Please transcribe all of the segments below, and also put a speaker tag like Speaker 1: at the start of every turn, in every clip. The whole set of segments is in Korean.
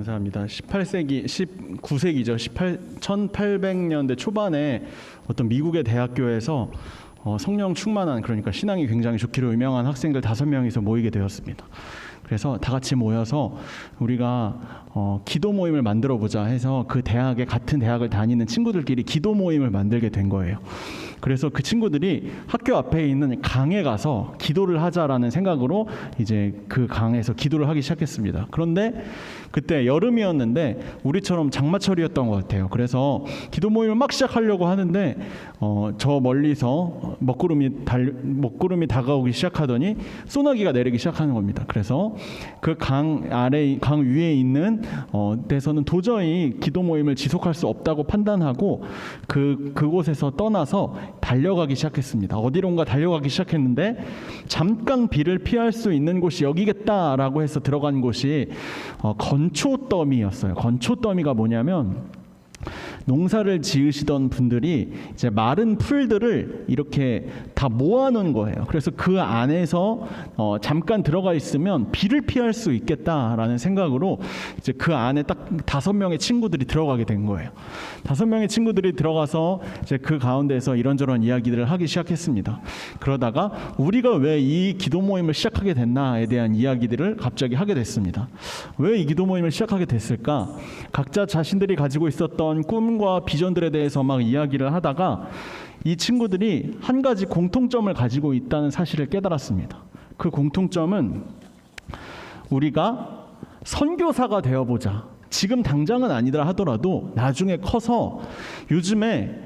Speaker 1: 감사합니다. 19세기죠. 1800년대 초반에 어떤 미국의 대학교에서 성령 충만한, 그러니까 신앙이 굉장히 좋기로 유명한 학생들 5명이서 모이게 되었습니다. 그래서 다 같이 모여서 우리가 기도 모임을 만들어 보자 해서 그 대학에, 같은 대학을 다니는 친구들끼리 기도 모임을 만들게 된 거예요. 그래서 그 친구들이 학교 앞에 있는 강에 가서 기도를 하자라는 생각으로 이제 그 강에서 기도를 하기 시작했습니다. 그런데 그때 여름이었는데 우리처럼 장마철이었던 것 같아요. 그래서 기도 모임을 막 시작하려고 하는데 저 멀리서 먹구름이 다가오기 시작하더니 소나기가 내리기 시작하는 겁니다. 그래서 그 강 위에 있는 데서는 도저히 기도 모임을 지속할 수 없다고 판단하고 그곳에서 떠나서 달려가기 시작했습니다. 어디론가 달려가기 시작했는데 잠깐 비를 피할 수 있는 곳이 여기겠다라고 해서 들어간 곳이 건초더미였어요. 건초더미가 뭐냐면 농사를 지으시던 분들이 이제 마른 풀들을 이렇게 다 모아놓은 거예요. 그래서 그 안에서 잠깐 들어가 있으면 비를 피할 수 있겠다라는 생각으로 이제 그 안에 딱 5명의 친구들이 들어가게 된 거예요. 5명의 친구들이 들어가서 이제 그 가운데서 이런저런 이야기들을 하기 시작했습니다. 그러다가 우리가 왜 이 기도 모임을 시작하게 됐나에 대한 이야기들을 갑자기 하게 됐습니다. 왜 이 기도 모임을 시작하게 됐을까? 각자 자신들이 가지고 있었던 꿈과 비전들에 대해서 막 이야기를 하다가 이 친구들이 한 가지 공통점을 가지고 있다는 사실을 깨달았습니다. 그 공통점은 우리가 선교사가 되어보자. 지금 당장은 아니더라 하더라도 나중에 커서 요즘에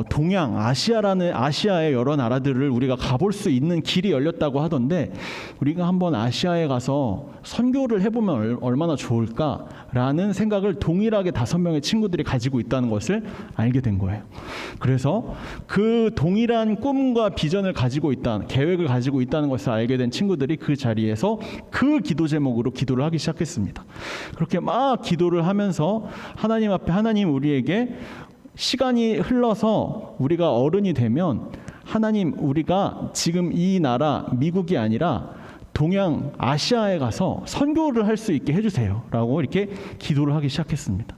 Speaker 1: 동양, 아시아의 여러 나라들을 우리가 가볼 수 있는 길이 열렸다고 하던데 우리가 한번 아시아에 가서 선교를 해보면 얼마나 좋을까라는 생각을 동일하게 5명의 친구들이 가지고 있다는 것을 알게 된 거예요. 그래서 그 동일한 꿈과 비전을 가지고 있다, 계획을 가지고 있다는 것을 알게 된 친구들이 그 자리에서 그 기도 제목으로 기도를 하기 시작했습니다. 그렇게 막 기도를 하면서 하나님 앞에, 하나님 우리에게 시간이 흘러서 우리가 어른이 되면 하나님 우리가 지금 이 나라 미국이 아니라 동양 아시아에 가서 선교를 할 수 있게 해주세요 라고 이렇게 기도를 하기 시작했습니다.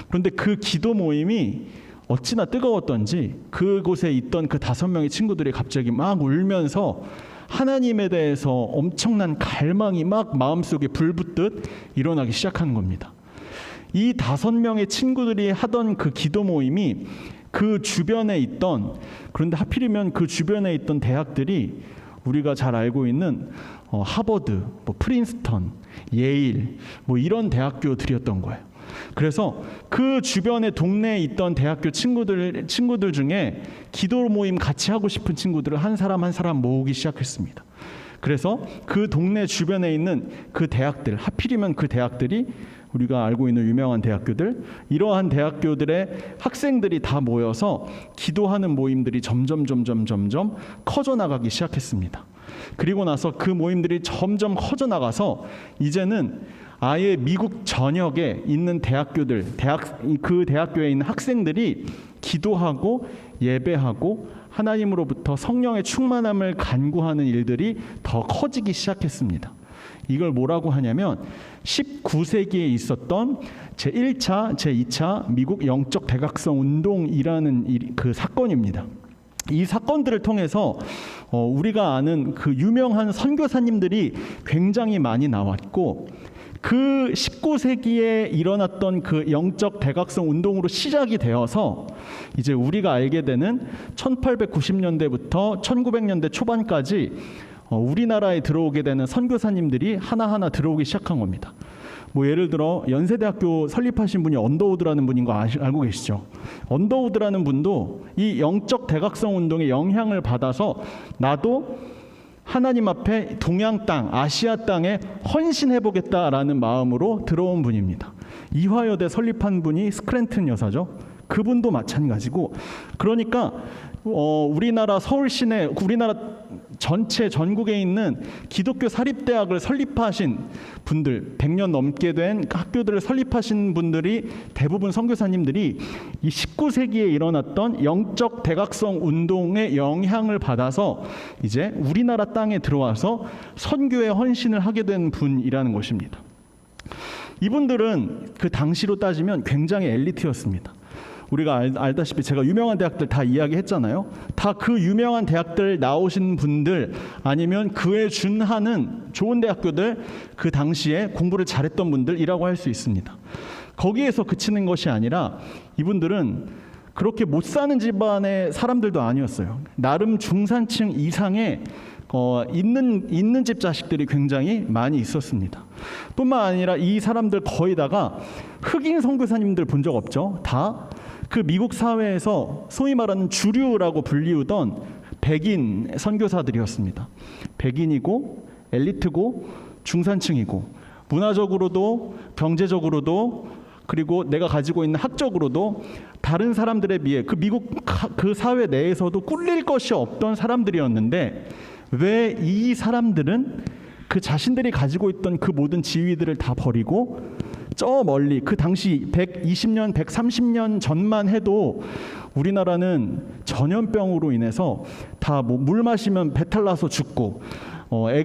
Speaker 1: 그런데 그 기도 모임이 어찌나 뜨거웠던지 그곳에 있던 그 5명의 친구들이 갑자기 막 울면서 하나님에 대해서 엄청난 갈망이 막 마음속에 불붙듯 일어나기 시작하는 겁니다. 이 5명의 친구들이 하던 그 기도 모임이 그 주변에 있던, 그런데 하필이면 그 주변에 있던 대학들이 우리가 잘 알고 있는 하버드, 프린스턴, 예일 이런 대학교들이었던 거예요. 그래서 그 주변의 동네에 있던 대학교 친구들 중에 기도 모임 같이 하고 싶은 친구들을 한 사람 한 사람 모으기 시작했습니다. 그래서 그 동네 주변에 있는 그 대학들, 하필이면 그 대학들이 우리가 알고 있는 유명한 대학교들, 이러한 대학교들의 학생들이 다 모여서 기도하는 모임들이 점점 커져나가기 시작했습니다. 그리고 나서 그 모임들이 점점 커져나가서 이제는 아예 미국 전역에 있는 그 대학교에 있는 학생들이 기도하고 예배하고 하나님으로부터 성령의 충만함을 간구하는 일들이 더 커지기 시작했습니다. 이걸 뭐라고 하냐면 19세기에 있었던 제1차, 제2차 미국 영적 대각성 운동이라는 그 사건입니다. 이 사건들을 통해서 우리가 아는 그 유명한 선교사님들이 굉장히 많이 나왔고, 그 19세기에 일어났던 그 영적 대각성 운동으로 시작이 되어서 이제 우리가 알게 되는 1890년대부터 1900년대 초반까지 우리나라에 들어오게 되는 선교사님들이 하나하나 들어오기 시작한 겁니다. 예를 들어 연세대학교 설립하신 분이 언더우드라는 분인 거 알고 계시죠? 언더우드라는 분도 이 영적 대각성 운동의 영향을 받아서 나도 하나님 앞에 동양 땅, 아시아 땅에 헌신해보겠다라는 마음으로 들어온 분입니다. 이화여대 설립한 분이 스크랜튼 여사죠. 그분도 마찬가지고, 그러니까 우리나라 서울시내, 우리나라 전체 전국에 있는 기독교 사립대학을 설립하신 분들, 100년 넘게 된 학교들을 설립하신 분들이 대부분 선교사님들이 이 19세기에 일어났던 영적 대각성 운동의 영향을 받아서 이제 우리나라 땅에 들어와서 선교에 헌신을 하게 된 분이라는 것입니다. 이분들은 그 당시로 따지면 굉장히 엘리트였습니다. 우리가 알다시피 제가 유명한 대학들 다 이야기했잖아요. 다 그 유명한 대학들 나오신 분들 아니면 그에 준하는 좋은 대학교들, 그 당시에 공부를 잘했던 분들이라고 할 수 있습니다. 거기에서 그치는 것이 아니라 이분들은 그렇게 못 사는 집안의 사람들도 아니었어요. 나름 중산층 이상의 있는 집 자식들이 굉장히 많이 있었습니다. 뿐만 아니라 이 사람들 거의 다가 흑인 선교사님들 본 적 없죠. 다 그 미국 사회에서 소위 말하는 주류라고 불리우던 백인 선교사들이었습니다. 백인이고 엘리트고 중산층이고 문화적으로도 경제적으로도 그리고 내가 가지고 있는 학적으로도 다른 사람들에 비해 그 미국 그 사회 내에서도 꿀릴 것이 없던 사람들이었는데, 왜 이 사람들은 그 자신들이 가지고 있던 그 모든 지위들을 다 버리고 저 멀리 그 당시 120년, 130년 전만 해도 우리나라는 전염병으로 인해서 다 뭐 물 마시면 배탈 나서 죽고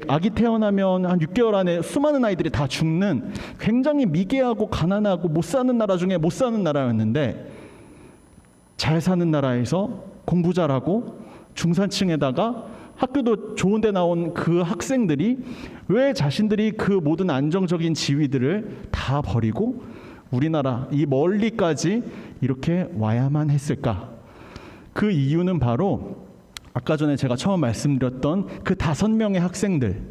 Speaker 1: 아기 태어나면 한 6개월 안에 수많은 아이들이 다 죽는 굉장히 미개하고 가난하고 못 사는 나라 중에 못 사는 나라였는데, 잘 사는 나라에서 공부 잘하고 중산층에다가 학교도 좋은 데 나온 그 학생들이 왜 자신들이 그 모든 안정적인 지위들을 다 버리고 우리나라 이 멀리까지 이렇게 와야만 했을까? 그 이유는 바로 아까 전에 제가 처음 말씀드렸던 그 5명의 학생들,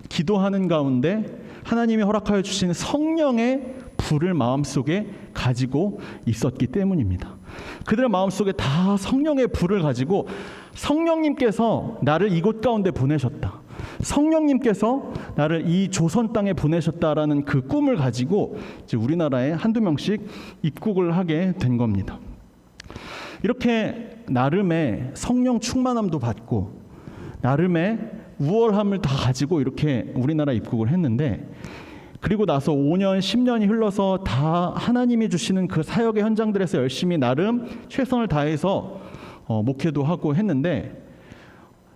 Speaker 1: 기도하는 가운데 하나님이 허락하여 주신 성령의 불을 마음속에 가지고 있었기 때문입니다. 그들의 마음속에 다 성령의 불을 가지고 성령님께서 나를 이곳 가운데 보내셨다, 성령님께서 나를 이 조선 땅에 보내셨다라는 그 꿈을 가지고 이제 우리나라에 한두 명씩 입국을 하게 된 겁니다. 이렇게 나름의 성령 충만함도 받고 나름의 우월함을 다 가지고 이렇게 우리나라 입국을 했는데, 그리고 나서 5년, 10년이 흘러서 다 하나님이 주시는 그 사역의 현장들에서 열심히 나름 최선을 다해서 목회도 하고 했는데,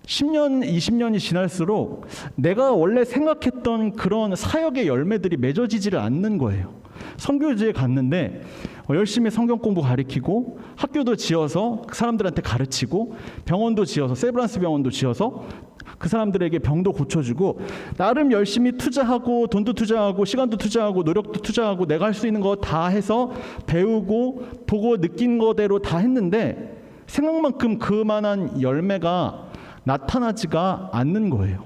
Speaker 1: 10년, 20년이 지날수록 내가 원래 생각했던 그런 사역의 열매들이 맺어지지를 않는 거예요. 선교지에 갔는데 열심히 성경 공부 가르치고 학교도 지어서 사람들한테 가르치고 병원도 지어서 세브란스 병원도 지어서 그 사람들에게 병도 고쳐주고 나름 열심히 투자하고 돈도 투자하고 시간도 투자하고 노력도 투자하고 내가 할 수 있는 거 다 해서 배우고 보고 느낀 거대로 다 했는데 생각만큼 그만한 열매가 나타나지가 않는 거예요.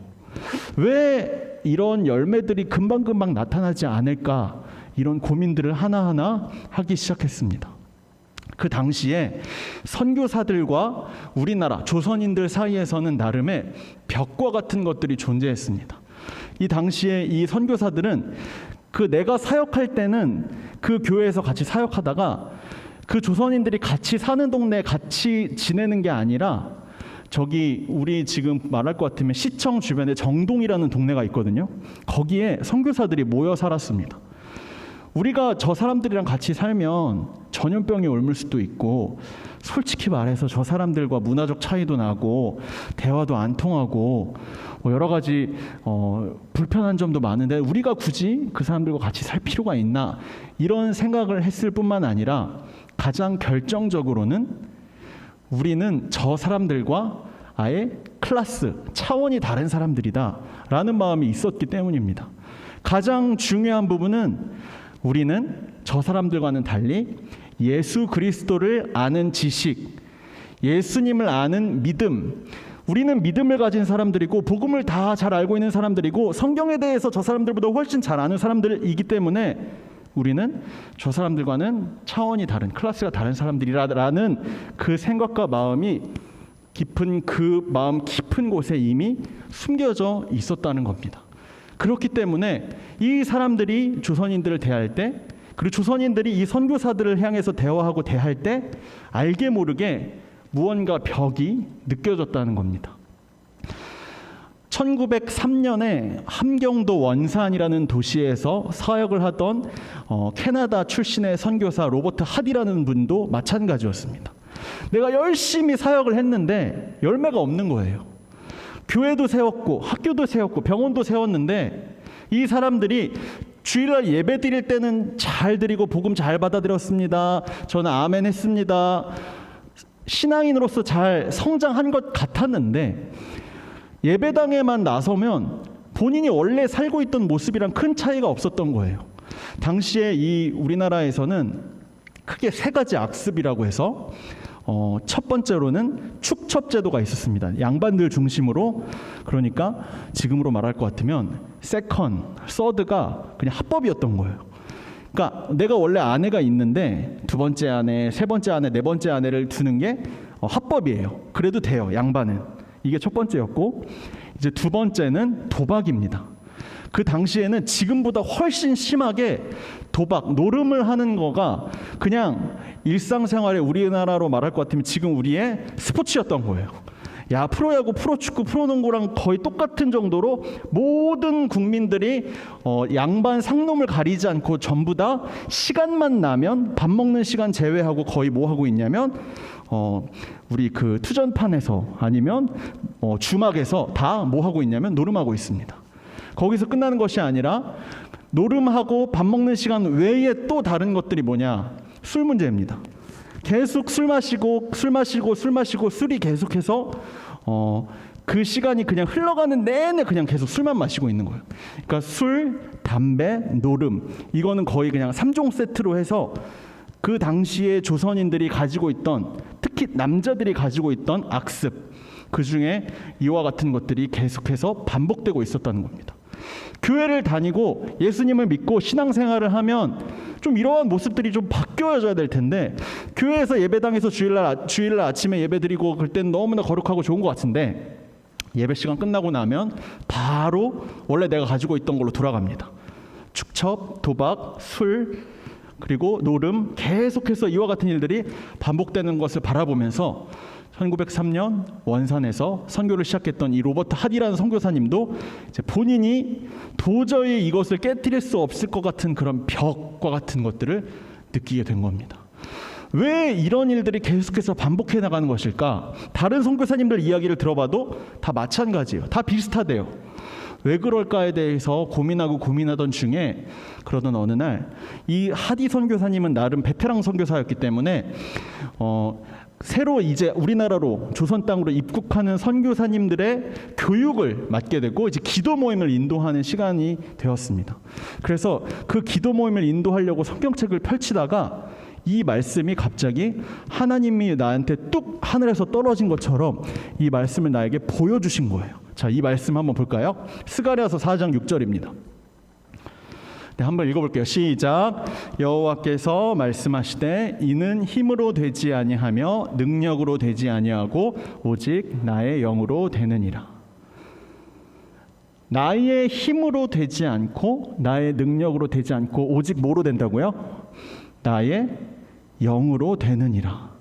Speaker 1: 왜 이런 열매들이 금방금방 나타나지 않을까, 이런 고민들을 하나하나 하기 시작했습니다. 그 당시에 선교사들과 우리나라 조선인들 사이에서는 나름의 벽과 같은 것들이 존재했습니다. 이 당시에 이 선교사들은 그 내가 사역할 때는 그 교회에서 같이 사역하다가 그 조선인들이 같이 사는 동네에 같이 지내는 게 아니라 저기 우리 지금 말할 것 같으면 시청 주변에 정동이라는 동네가 있거든요. 거기에 선교사들이 모여 살았습니다. 우리가 저 사람들이랑 같이 살면 전염병이 옮을 수도 있고, 솔직히 말해서 저 사람들과 문화적 차이도 나고 대화도 안 통하고 여러 가지 불편한 점도 많은데 우리가 굳이 그 사람들과 같이 살 필요가 있나, 이런 생각을 했을 뿐만 아니라 가장 결정적으로는 우리는 저 사람들과 아예 클래스, 차원이 다른 사람들이다 라는 마음이 있었기 때문입니다. 가장 중요한 부분은 우리는 저 사람들과는 달리 예수 그리스도를 아는 지식, 예수님을 아는 믿음, 우리는 믿음을 가진 사람들이고 복음을 다 잘 알고 있는 사람들이고 성경에 대해서 저 사람들보다 훨씬 잘 아는 사람들이기 때문에 우리는 저 사람들과는 차원이 다른, 클래스가 다른 사람들이라는 그 생각과 마음이 깊은 그 마음 깊은 곳에 이미 숨겨져 있었다는 겁니다. 그렇기 때문에 이 사람들이 조선인들을 대할 때, 그리고 조선인들이 이 선교사들을 향해서 대화하고 대할 때 알게 모르게 무언가 벽이 느껴졌다는 겁니다. 1903년에 함경도 원산이라는 도시에서 사역을 하던 캐나다 출신의 선교사 로버트 하디라는 분도 마찬가지였습니다. 내가 열심히 사역을 했는데 열매가 없는 거예요. 교회도 세웠고 학교도 세웠고 병원도 세웠는데 이 사람들이 주일날 예배 드릴 때는 잘 드리고 복음 잘 받아들였습니다. 저는 아멘 했습니다. 신앙인으로서 잘 성장한 것 같았는데 예배당에만 나서면 본인이 원래 살고 있던 모습이랑 큰 차이가 없었던 거예요. 당시에 이 우리나라에서는 크게 세 가지 악습이라고 해서 첫 번째로는 축첩 제도가 있었습니다. 양반들 중심으로. 그러니까 지금으로 말할 것 같으면 세컨, 서드가 그냥 합법이었던 거예요. 그러니까 내가 원래 아내가 있는데 두 번째 아내, 세 번째 아내, 네 번째 아내를 두는 게 합법이에요. 그래도 돼요, 양반은. 이게 첫 번째였고, 이제 두 번째는 도박입니다. 그 당시에는 지금보다 훨씬 심하게 도박, 노름을 하는 거가 그냥 일상생활에 우리나라로 말할 것 같으면 지금 우리의 스포츠였던 거예요. 야, 프로야구, 프로축구, 프로농구랑 거의 똑같은 정도로 모든 국민들이 양반 상놈을 가리지 않고 전부 다 시간만 나면 밥 먹는 시간 제외하고 거의 뭐 하고 있냐면 우리 그 투전판에서 아니면 주막에서 다 뭐 하고 있냐면 노름하고 있습니다. 거기서 끝나는 것이 아니라 노름하고 밥 먹는 시간 외에 또 다른 것들이 뭐냐? 술 문제입니다. 계속 술 마시고 술이 계속해서 그 시간이 그냥 흘러가는 내내 그냥 계속 술만 마시고 있는 거예요. 그러니까 술, 담배, 노름, 이거는 거의 그냥 3종 세트로 해서 그 당시에 조선인들이 가지고 있던, 특히 남자들이 가지고 있던 악습, 그 중에 이와 같은 것들이 계속해서 반복되고 있었다는 겁니다. 교회를 다니고 예수님을 믿고 신앙생활을 하면 좀 이러한 모습들이 좀 바뀌어져야 될 텐데, 교회에서 예배당에서 주일날 아침에 예배드리고 그럴 때는 너무나 거룩하고 좋은 것 같은데 예배 시간 끝나고 나면 바로 원래 내가 가지고 있던 걸로 돌아갑니다. 축첩, 도박, 술, 그리고 노름, 계속해서 이와 같은 일들이 반복되는 것을 바라보면서 1903년 원산에서 선교를 시작했던 이 로버트 핫이라는 선교사님도 이제 본인이 도저히 이것을 깨뜨릴 수 없을 것 같은 그런 벽과 같은 것들을 느끼게 된 겁니다. 왜 이런 일들이 계속해서 반복해 나가는 것일까? 다른 선교사님들 이야기를 들어봐도 다 마찬가지예요. 다 비슷하대요. 왜 그럴까에 대해서 고민하던 중에 그러던 어느 날 이 핫이 선교사님은 나름 베테랑 선교사였기 때문에 새로 이제 우리나라로 조선 땅으로 입국하는 선교사님들의 교육을 맡게 되고 이제 기도 모임을 인도하는 시간이 되었습니다. 그래서 그 기도 모임을 인도하려고 성경책을 펼치다가 이 말씀이 갑자기 하나님이 나한테 뚝 하늘에서 떨어진 것처럼 이 말씀을 나에게 보여주신 거예요. 자, 이 말씀 한번 볼까요? 스가랴서 4장 6절입니다. 네, 한번 읽어볼게요. 시작. 여호와께서 말씀하시되 이는 힘으로 되지 아니하며 능력으로 되지 아니하고 오직 나의 영으로 되느니라. 나의 힘으로 되지 않고 나의 능력으로 되지 않고 오직 뭐로 된다고요? 나의 영으로 되느니라.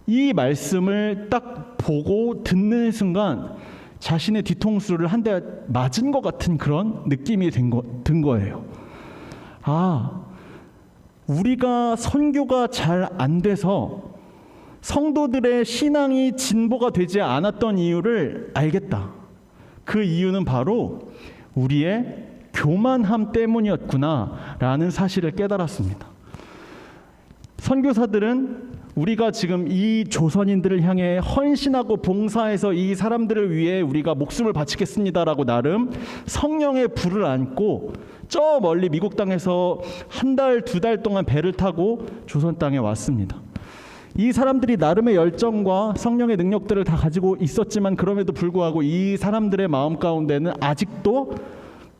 Speaker 1: 이 말씀을 딱 보고 듣는 순간 자신의 뒤통수를 한 대 맞은 것 같은 그런 느낌이 든 거예요. 아, 우리가 선교가 잘 안 돼서 성도들의 신앙이 진보가 되지 않았던 이유를 알겠다. 그 이유는 바로 우리의 교만함 때문이었구나라는 사실을 깨달았습니다. 선교사들은 우리가 지금 이 조선인들을 향해 헌신하고 봉사해서 이 사람들을 위해 우리가 목숨을 바치겠습니다라고 나름 성령의 불을 안고 저 멀리 미국 땅에서 한 달, 두 달 동안 배를 타고 조선 땅에 왔습니다. 이 사람들이 나름의 열정과 성령의 능력들을 다 가지고 있었지만 그럼에도 불구하고 이 사람들의 마음 가운데는 아직도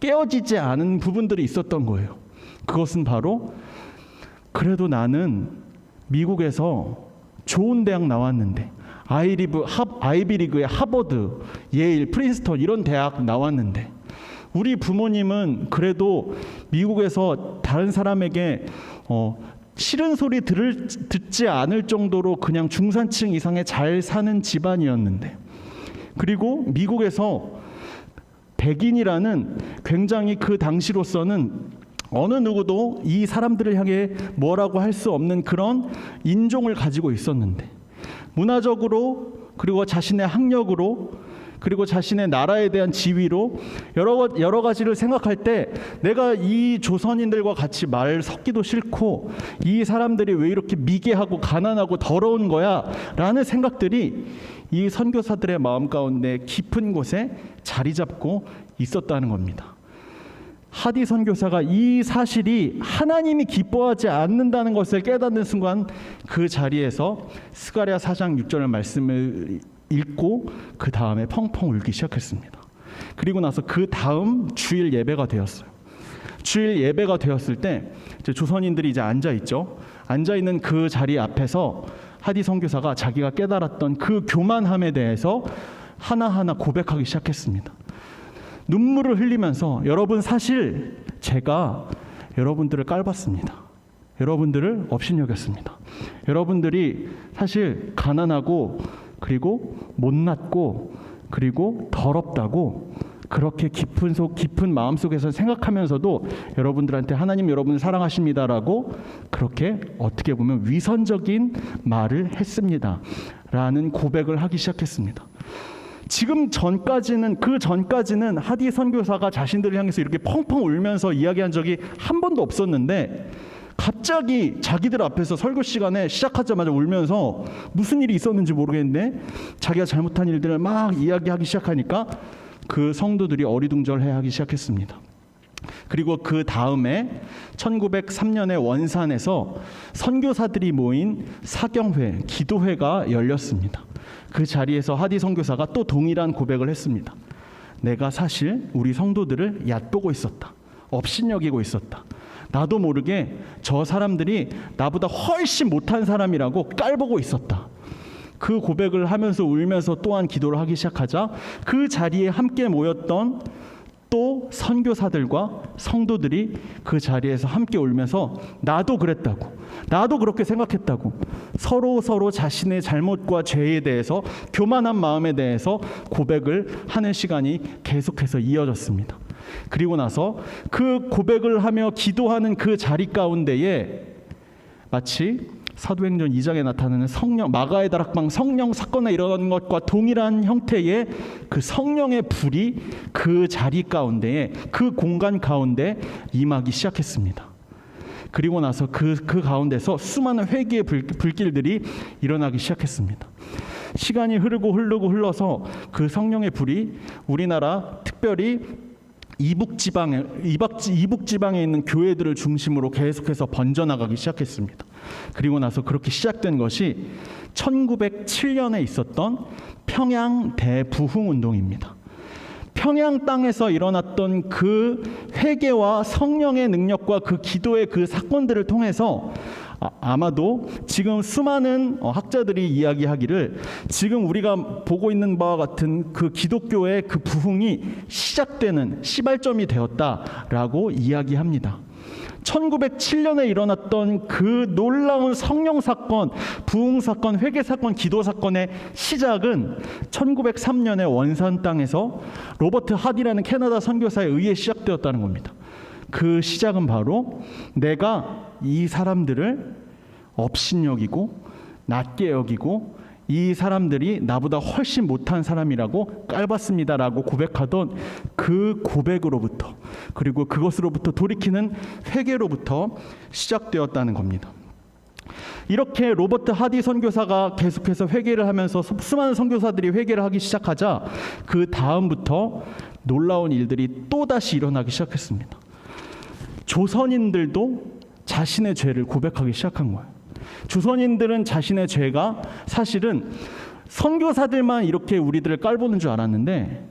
Speaker 1: 깨어지지 않은 부분들이 있었던 거예요. 그것은 바로 그래도 나는 미국에서 좋은 대학 나왔는데 아이비리그의 하버드, 예일, 프린스턴 이런 대학 나왔는데 우리 부모님은 그래도 미국에서 다른 사람에게 싫은 소리 듣지 않을 정도로 그냥 중산층 이상의 잘 사는 집안이었는데, 그리고 미국에서 백인이라는 굉장히 그 당시로서는 어느 누구도 이 사람들을 향해 뭐라고 할 수 없는 그런 인종을 가지고 있었는데 문화적으로 그리고 자신의 학력으로 그리고 자신의 나라에 대한 지위로 여러 가지를 생각할 때 내가 이 조선인들과 같이 말 섞기도 싫고 이 사람들이 왜 이렇게 미개하고 가난하고 더러운 거야 라는 생각들이 이 선교사들의 마음 가운데 깊은 곳에 자리 잡고 있었다는 겁니다. 하디 선교사가 이 사실이 하나님이 기뻐하지 않는다는 것을 깨닫는 순간 그 자리에서 스가랴 4장 6절 말씀을 읽고 그 다음에 펑펑 울기 시작했습니다. 그리고 나서 그 다음 주일 예배가 되었어요. 주일 예배가 되었을 때 이제 조선인들이 이제 앉아 있죠. 앉아 있는 그 자리 앞에서 하디 선교사가 자기가 깨달았던 그 교만함에 대해서 하나하나 고백하기 시작했습니다. 눈물을 흘리면서 여러분 사실 제가 여러분들을 깔봤습니다. 여러분들을 업신여겼습니다. 여러분들이 사실 가난하고 그리고 못났고 그리고 더럽다고 그렇게 깊은 마음속에서 생각하면서도 여러분들한테 하나님 여러분을 사랑하십니다라고 그렇게 어떻게 보면 위선적인 말을 했습니다 라는 고백을 하기 시작했습니다. 지금 그 전까지는 하디 선교사가 자신들을 향해서 이렇게 펑펑 울면서 이야기한 적이 한 번도 없었는데 갑자기 자기들 앞에서 설교 시간에 시작하자마자 울면서 무슨 일이 있었는지 모르겠는데 자기가 잘못한 일들을 막 이야기하기 시작하니까 그 성도들이 어리둥절해하기 시작했습니다. 그리고 그 다음에 1903년에 원산에서 선교사들이 모인 사경회, 기도회가 열렸습니다. 그 자리에서 하디 선교사가 또 동일한 고백을 했습니다. 내가 사실 우리 성도들을 얕보고 있었다. 업신여기고 있었다. 나도 모르게 저 사람들이 나보다 훨씬 못한 사람이라고 깔보고 있었다. 그 고백을 하면서 울면서 또한 기도를 하기 시작하자 그 자리에 함께 모였던 또 선교사들과 성도들이 그 자리에서 함께 울면서 나도 그랬다고, 나도 그렇게 생각했다고 서로 자신의 잘못과 죄에 대해서 교만한 마음에 대해서 고백을 하는 시간이 계속해서 이어졌습니다. 그리고 나서 그 고백을 하며 기도하는 그 자리 가운데에 마치 사도행전 2장에 나타나는 성령 마가의 다락방 성령 사건에 일어난 것과 동일한 형태의 그 성령의 불이 그 자리 가운데에 그 공간 가운데 임하기 시작했습니다. 그리고 나서 그 가운데서 수많은 회개의 불길들이 일어나기 시작했습니다. 시간이 흘러서 그 성령의 불이 우리나라 특별히 이북 지방에 있는 교회들을 중심으로 계속해서 번져나가기 시작했습니다. 그리고 나서 그렇게 시작된 것이 1907년에 있었던 평양 대부흥 운동입니다. 평양 땅에서 일어났던 그 회개와 성령의 능력과 그 기도의 그 사건들을 통해서 아마도 지금 수많은 학자들이 이야기하기를 지금 우리가 보고 있는 바와 같은 그 기독교의 그 부흥이 시작되는 시발점이 되었다라고 이야기합니다. 1907년에 일어났던 그 놀라운 성령 사건, 부흥 사건, 회개 사건, 기도 사건의 시작은 1903년에 원산 땅에서 로버트 하디라는 캐나다 선교사에 의해 시작되었다는 겁니다. 그 시작은 바로 내가 이 사람들을 업신여기고 낮게 여기고 이 사람들이 나보다 훨씬 못한 사람이라고 깔봤습니다라고 고백하던 그 고백으로부터 그리고 그것으로부터 돌이키는 회개로부터 시작되었다는 겁니다. 이렇게 로버트 하디 선교사가 계속해서 회개를 하면서 수많은 선교사들이 회개를 하기 시작하자 그 다음부터 놀라운 일들이 또다시 일어나기 시작했습니다. 조선인들도 자신의 죄를 고백하기 시작한 거예요. 조선인들은 자신의 죄가 사실은 선교사들만 이렇게 우리들을 깔보는 줄 알았는데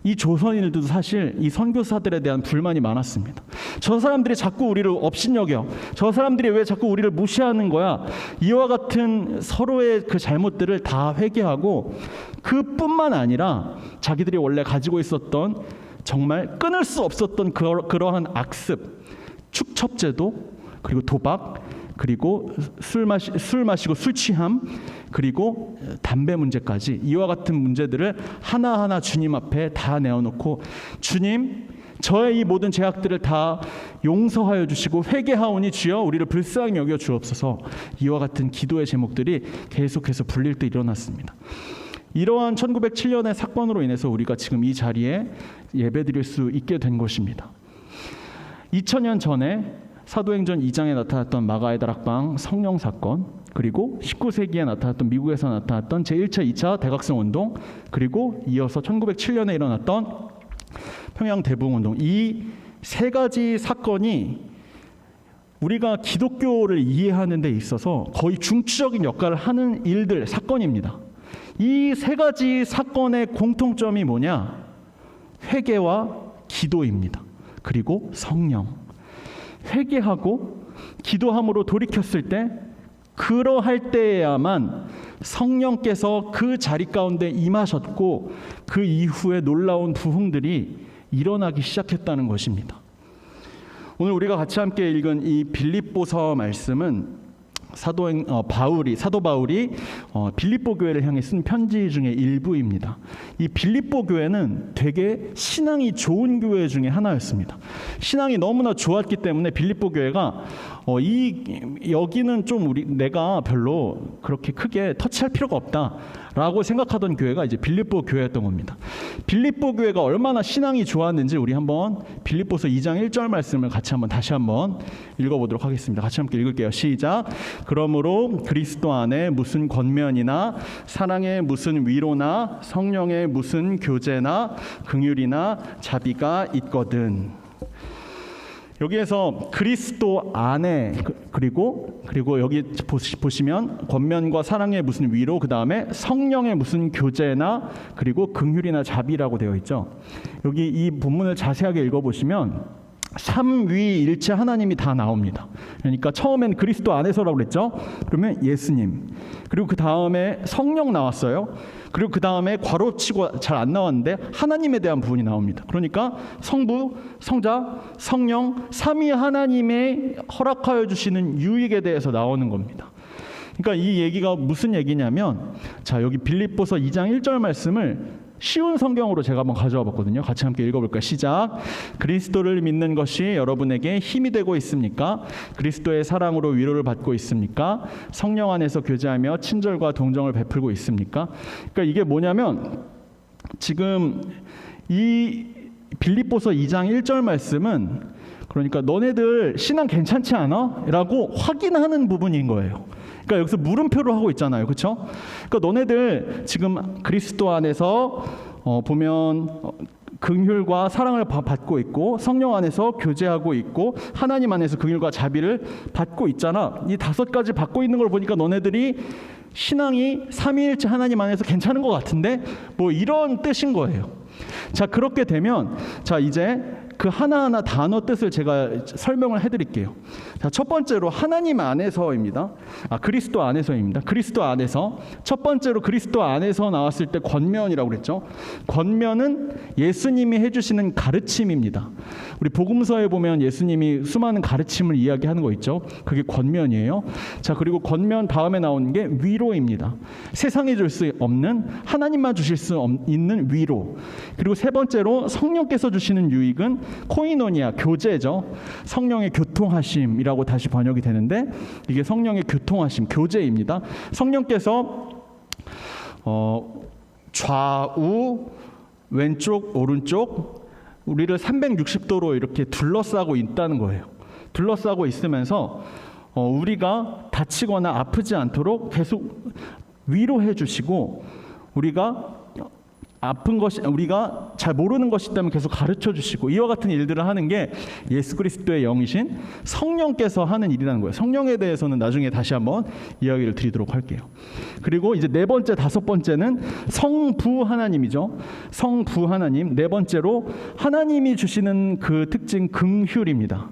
Speaker 1: 이 조선인들도 사실 이 선교사들에 대한 불만이 많았습니다. 저 사람들이 자꾸 우리를 업신여겨. 저 사람들이 왜 자꾸 우리를 무시하는 거야. 이와 같은 서로의 그 잘못들을 다 회개하고 그뿐만 아니라 자기들이 원래 가지고 있었던 정말 끊을 수 없었던 그러한 악습, 축첩제도, 그리고 도박, 그리고 술 마시고 술 취함, 그리고 담배 문제까지 이와 같은 문제들을 하나하나 주님 앞에 다 내어놓고 주님 저의 이 모든 죄악들을 다 용서하여 주시고 회개하오니 주여 우리를 불쌍히 여겨 주옵소서. 이와 같은 기도의 제목들이 계속해서 불릴 때 일어났습니다. 이러한 1907년의 사건으로 인해서 우리가 지금 이 자리에 예배드릴 수 있게 된 것입니다. 2000년 전에 사도행전 2장에 나타났던 마가의 다락방 성령 사건, 그리고 19세기에 나타났던 미국에서 나타났던 제1차, 2차 대각성 운동, 그리고 이어서 1907년에 일어났던 평양 대부흥 운동, 이 세 가지 사건이 우리가 기독교를 이해하는 데 있어서 거의 중추적인 역할을 하는 일들, 사건입니다. 이 세 가지 사건의 공통점이 뭐냐? 회개와 기도입니다. 그리고 성령. 회개하고 기도함으로 돌이켰을 때, 그러할 때에야만 성령께서 그 자리 가운데 임하셨고 그 이후에 놀라운 부흥들이 일어나기 시작했다는 것입니다. 오늘 우리가 같이 함께 읽은 이 빌립보서 말씀은 사도 바울이 빌립보 교회를 향해 쓴 편지 중에 일부입니다. 이 빌립보 교회는 되게 신앙이 좋은 교회 중에 하나였습니다. 신앙이 너무나 좋았기 때문에 빌립보 교회가 여기는 좀 내가 별로 그렇게 크게 터치할 필요가 없다라고 생각하던 교회가 이제 빌립보 교회였던 겁니다. 빌립보 교회가 얼마나 신앙이 좋았는지 우리 한번 빌립보서 2장 1절 말씀을 같이 다시 한번 읽어보도록 하겠습니다. 같이 함께 읽을게요. 시작. 그러므로 그리스도 안에 무슨 권면이나 사랑의 무슨 위로나 성령의 무슨 교제나 긍휼이나 자비가 있거든. 여기에서 그리스도 안에, 그리고 여기 보시면 권면과 사랑의 무슨 위로, 그 다음에 성령의 무슨 교제나 그리고 긍휼이나 자비라고 되어 있죠. 여기 이 본문을 자세하게 읽어보시면 삼위일체 하나님이 다 나옵니다. 그러니까 처음엔 그리스도 안에서라고 그랬죠. 그러면 예수님, 그리고 그 다음에 성령 나왔어요. 그리고 그 다음에 괄호치고 잘 안 나왔는데 하나님에 대한 부분이 나옵니다. 그러니까 성부, 성자, 성령, 삼위 하나님의 허락하여 주시는 유익에 대해서 나오는 겁니다. 그러니까 이 얘기가 무슨 얘기냐면, 자, 여기 빌립보서 2장 1절 말씀을 쉬운 성경으로 제가 한번 가져와 봤거든요. 같이 함께 읽어볼까요? 시작. 그리스도를 믿는 것이 여러분에게 힘이 되고 있습니까? 그리스도의 사랑으로 위로를 받고 있습니까? 성령 안에서 교제하며 친절과 동정을 베풀고 있습니까? 그러니까 이게 뭐냐면, 지금 이 빌립보서 2장 1절 말씀은 그러니까 너네들 신앙 괜찮지 않아? 라고 확인하는 부분인 거예요. 그러니까 여기서 물음표를 하고 있잖아요. 그렇죠? 그러니까 너네들 지금 그리스도 안에서 보면 긍휼과 사랑을 받고 있고, 성령 안에서 교제하고 있고, 하나님 안에서 긍휼과 자비를 받고 있잖아. 이 5가지 받고 있는 걸 보니까 너네들이 신앙이 삼위일체 하나님 안에서 괜찮은 것 같은데, 뭐 이런 뜻인 거예요. 자, 그렇게 되면, 자, 이제 그 하나하나 단어 뜻을 제가 설명을 해드릴게요. 자, 첫 번째로 하나님 안에서입니다. 그리스도 안에서입니다. 그리스도 안에서. 첫 번째로 그리스도 안에서 나왔을 때 권면이라고 그랬죠. 권면은 예수님이 해주시는 가르침입니다. 우리 복음서에 보면 예수님이 수많은 가르침을 이야기하는 거 있죠. 그게 권면이에요. 자, 그리고 권면 다음에 나오는 게 위로입니다. 세상이 줄 수 없는, 하나님만 주실 수 있는 위로. 그리고 세 번째로 성령께서 주시는 유익은 코이노니아, 교제죠. 성령의 교통하심이라고 다시 번역이 되는데, 이게 성령의 교통하심, 교제입니다. 성령께서 좌우, 왼쪽, 오른쪽 우리를 360도로 이렇게 둘러싸고 있다는 거예요. 둘러싸고 있으면서 우리가 다치거나 아프지 않도록 계속 위로해 주시고, 우리가 아픈 것이, 우리가 잘 모르는 것이 있다면 계속 가르쳐 주시고, 이와 같은 일들을 하는 게 예수 그리스도의 영이신 성령께서 하는 일이라는 거예요. 성령에 대해서는 나중에 다시 한번 이야기를 드리도록 할게요. 그리고 이제 네 번째, 다섯 번째는 성부 하나님이죠. 성부 하나님. 네 번째로 하나님이 주시는 그 특징, 긍휼입니다.